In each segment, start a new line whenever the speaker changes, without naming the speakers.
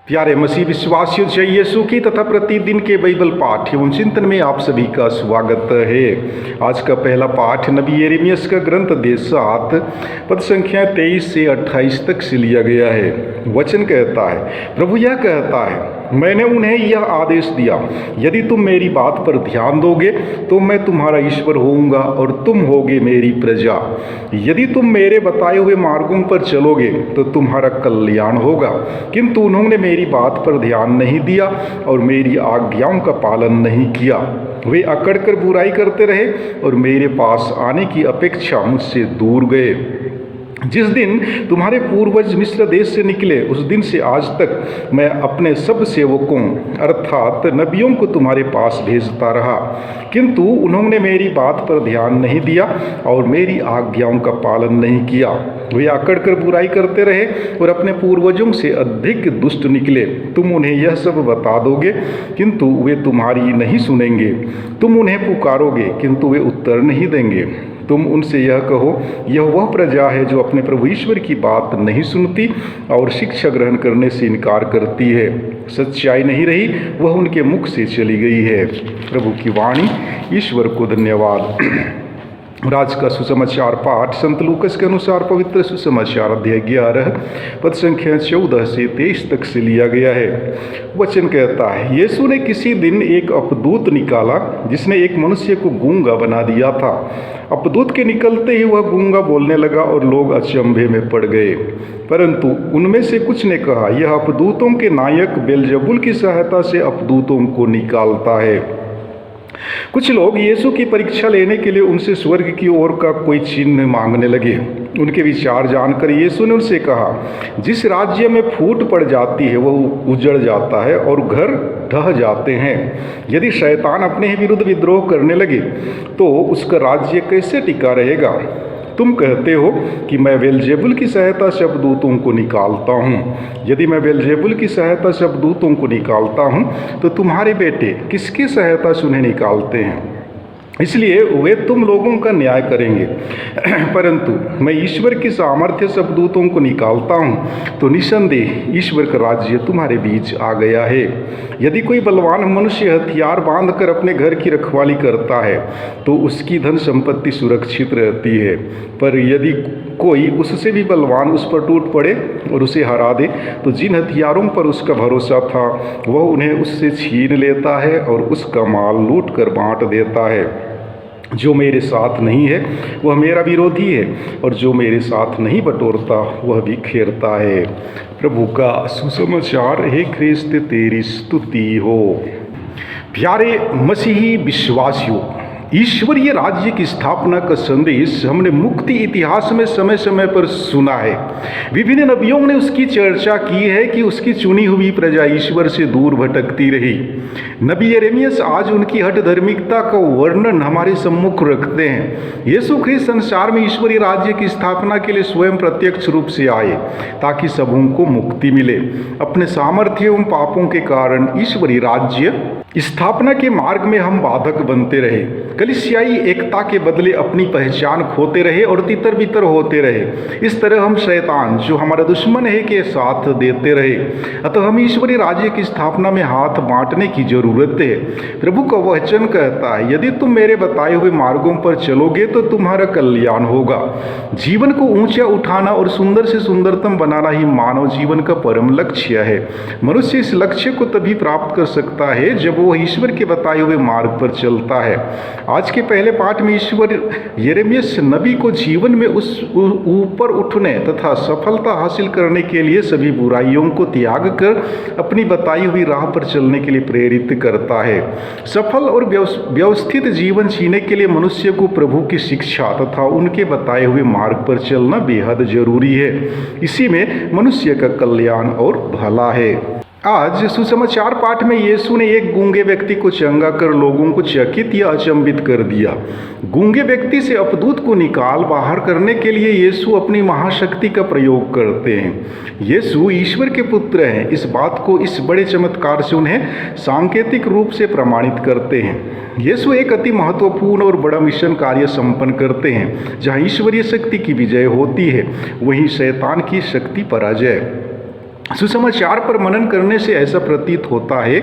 प्यारे मसीह विश्वासियों, जय यीशु की तथा प्रतिदिन के बाइबल पाठ एवं चिंतन में आप सभी का स्वागत है। आज का पहला पाठ नबी यिर्मयाह का ग्रंथ अध्याय 7 पद संख्या 23 से 28 तक से लिया गया है। वचन कहता है, प्रभु यह कहता है, मैंने उन्हें यह आदेश दिया, यदि तुम मेरी बात पर ध्यान दोगे तो मैं तुम्हारा ईश्वर होऊंगा और तुम होगे मेरी प्रजा। यदि तुम मेरे बताए हुए मार्गों पर चलोगे तो तुम्हारा कल्याण होगा। किंतु उन्होंने मेरी बात पर ध्यान नहीं दिया और मेरी आज्ञाओं का पालन नहीं किया। वे अकड़ कर बुराई करते रहे और मेरे पास आने की अपेक्षा मुझसे दूर गए। जिस दिन तुम्हारे पूर्वज मिस्र देश से निकले, उस दिन से आज तक मैं अपने सब सेवकों अर्थात नबियों को तुम्हारे पास भेजता रहा, किंतु उन्होंने मेरी बात पर ध्यान नहीं दिया और मेरी आज्ञाओं का पालन नहीं किया। वे अकड़ कर बुराई करते रहे और अपने पूर्वजों से अधिक दुष्ट निकले। तुम उन्हें यह सब बता दोगे, किंतु वे तुम्हारी नहीं सुनेंगे। तुम उन्हें पुकारोगे, किंतु वे उत्तर नहीं देंगे। तुम उनसे यह कहो, यह वह प्रजा है जो अपने प्रभु ईश्वर की बात नहीं सुनती और शिक्षा ग्रहण करने से इनकार करती है। सच्चाई नहीं रही, वह उनके मुख से चली गई है। प्रभु की वाणी। ईश्वर को धन्यवाद। आज का सुसमाचार पाठ संत लूकस के अनुसार पवित्र सुसमाचार अध्याय 11 पद संख्या 14 से 23 तक से लिया गया है। वचन कहता है, यीशु ने किसी दिन एक अपदूत निकाला जिसने एक मनुष्य को गूंगा बना दिया था। अपदूत के निकलते ही वह गूंगा बोलने लगा और लोग अचंभे में पड़ गए। परंतु उनमें से कुछ ने कहा, यह अपदूतों के नायक बेलजबूल की सहायता से अपदूतों को निकालता है। कुछ लोग यीशु की परीक्षा लेने के लिए उनसे स्वर्ग की ओर का कोई चिन्ह मांगने लगे। उनके विचार जानकर यीशु ने उनसे कहा, जिस राज्य में फूट पड़ जाती है वह उजड़ जाता है और घर ढह जाते हैं। यदि शैतान अपने ही विरुद्ध विद्रोह करने लगे तो उसका राज्य कैसे टिका रहेगा? तुम कहते हो कि मैं बेलजेबुल की सहायता से अपदूतों को निकालता हूँ। यदि मैं बेलजेबुल की सहायता से अपदूतों को निकालता हूँ तो तुम्हारे बेटे किसकी सहायता से उन्हें निकालते हैं? इसलिए वे तुम लोगों का न्याय करेंगे। परंतु मैं ईश्वर की सामर्थ्य से अपदूतों को निकालता हूँ तो निसंदेह ईश्वर का राज्य तुम्हारे बीच आ गया है। यदि कोई बलवान मनुष्य हथियार बांधकर अपने घर की रखवाली करता है तो उसकी धन संपत्ति सुरक्षित रहती है, पर यदि कोई उससे भी बलवान उस पर टूट पड़े और उसे हरा दे तो जिन हथियारों पर उसका भरोसा था वह उन्हें उससे छीन लेता है और उसका माल लूट कर बांट देता है। जो मेरे साथ नहीं है वह मेरा विरोधी है और जो मेरे साथ नहीं बटोरता वह भी खेरता है। प्रभु का सुसमाचार। हे ख्रिस्त तेरी स्तुति हो। प्यारे मसीही विश्वासियों, ईश्वरीय राज्य की स्थापना का संदेश हमने मुक्ति इतिहास में समय समय पर सुना है। विभिन्न नबियों ने उसकी चर्चा की है कि उसकी चुनी हुई प्रजा ईश्वर से दूर भटकती रही। नबी यिर्मयाह आज उनकी हठ धार्मिकता का वर्णन हमारे सम्मुख रखते हैं। यीशु ख्रिस्त संसार में ईश्वरीय राज्य की स्थापना के लिए स्वयं प्रत्यक्ष रूप से आए ताकि सबों को मुक्ति मिले। अपने सामर्थ्य एवं पापों के कारण ईश्वरीय राज्य स्थापना के मार्ग में हम बाधक बनते रहे। कलीसियाई एकता के बदले अपनी पहचान खोते रहे और तितर बितर होते रहे। इस तरह हम शैतान जो हमारा दुश्मन है के साथ देते रहे। अतः हम ईश्वरीय राज्य की स्थापना में हाथ बांटने की जरूरत है। प्रभु का वचन कहता है, यदि तुम मेरे बताए हुए मार्गों पर चलोगे तो तुम्हारा कल्याण होगा। जीवन को ऊंचा उठाना और सुंदर से सुंदरतम बनाना ही मानव जीवन का परम लक्ष्य है। मनुष्य इस लक्ष्य को तभी प्राप्त कर सकता है जब वो ईश्वर के बताए हुए मार्ग पर चलता है। आज के पहले पाठ में ईश्वर यिर्मयाह नबी को जीवन में उस ऊपर उठने तथा सफलता हासिल करने के लिए सभी बुराइयों को त्याग कर अपनी बताई हुई राह पर चलने के लिए प्रेरित करता है। सफल और व्यवस्थित जीवन जीने के लिए मनुष्य को प्रभु की शिक्षा तथा उनके बताए हुए मार्ग पर चलना बेहद जरूरी है। इसी में मनुष्य का कल्याण और भला है। आज सुसमाचार पाठ में यीशु ने एक गूंगे व्यक्ति को चंगा कर लोगों को चकित या अचंभित कर दिया। गूंगे व्यक्ति से अपदूत को निकाल बाहर करने के लिए यीशु अपनी महाशक्ति का प्रयोग करते हैं। यीशु ईश्वर के पुत्र हैं। इस बात को इस बड़े चमत्कार से उन्हें सांकेतिक रूप से प्रमाणित करते हैं। यीशु एक अति महत्वपूर्ण और बड़ा मिशन कार्य संपन्न करते हैं। जहाँ ईश्वरीय शक्ति की विजय होती है वहीं शैतान की शक्ति पराजय। सुसमाचार पर मनन करने से ऐसा प्रतीत होता है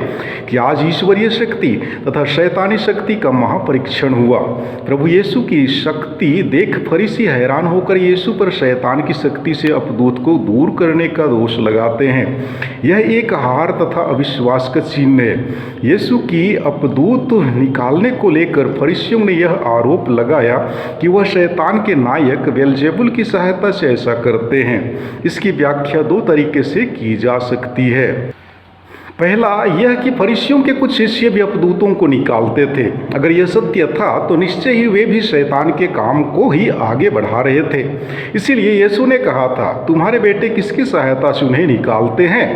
कि आज ईश्वरीय शक्ति तथा शैतानी शक्ति का महापरीक्षण हुआ। प्रभु यीशु की शक्ति देख फरीसी हैरान होकर यीशु पर शैतान की शक्ति से अपदूत को दूर करने का दोष लगाते हैं। यह एक हार तथा अविश्वास का चिन्ह है। यीशु की अपदूत निकालने को लेकर फरीसियों ने यह आरोप लगाया कि वह शैतान के नायक बेलजेबुल की सहायता से ऐसा करते हैं। इसकी व्याख्या दो तरीके से की जा सकती है। पहला यह कि फरीसियों के कुछ शिष्य भी अपदूतों को निकालते थे। अगर यह सत्य था तो निश्चय ही वे भी शैतान के काम को ही आगे बढ़ा रहे थे। इसीलिए यीशु ने कहा था, तुम्हारे बेटे किसकी सहायता से उन्हें निकालते हैं?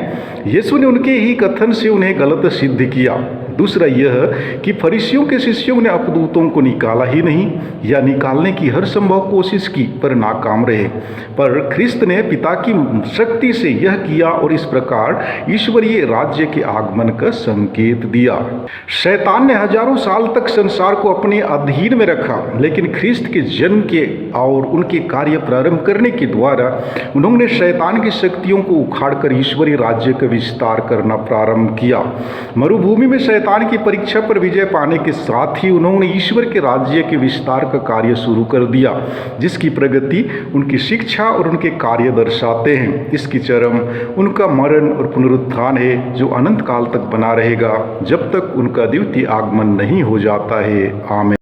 यीशु ने उनके ही कथन से उन्हें गलत सिद्ध किया। दूसरा यह कि फरीसियों के शिष्यों ने अपदूतों को निकाला ही नहीं या निकालने की हर संभव कोशिश की पर नाकाम रहे। पर ख्रिस्त ने पिता की शक्ति से यह किया और इस प्रकार ईश्वरीय राज्य के आगमन का संकेत दिया। शैतान ने हजारों साल तक संसार को अपने अधीन में रखा, लेकिन ख्रिस्त के जन्म के और उनके कार्य प्रारंभ करने के द्वारा उन्होंने शैतान की शक्तियों को उखाड़कर ईश्वरीय राज्य का विस्तार करना प्रारंभ किया। मरुभूमि में शैतान की परीक्षा पर विजय पाने के साथ ही उन्होंने ईश्वर के राज्य के विस्तार का कार्य शुरू कर दिया, जिसकी प्रगति उनकी शिक्षा और उनके कार्य दर्शाते हैं। इसकी चरम उनका मरण और पुनरुत्थान है, जो अनंत काल तक बना रहेगा जब तक उनका द्वितीय आगमन नहीं हो जाता है। आमीन।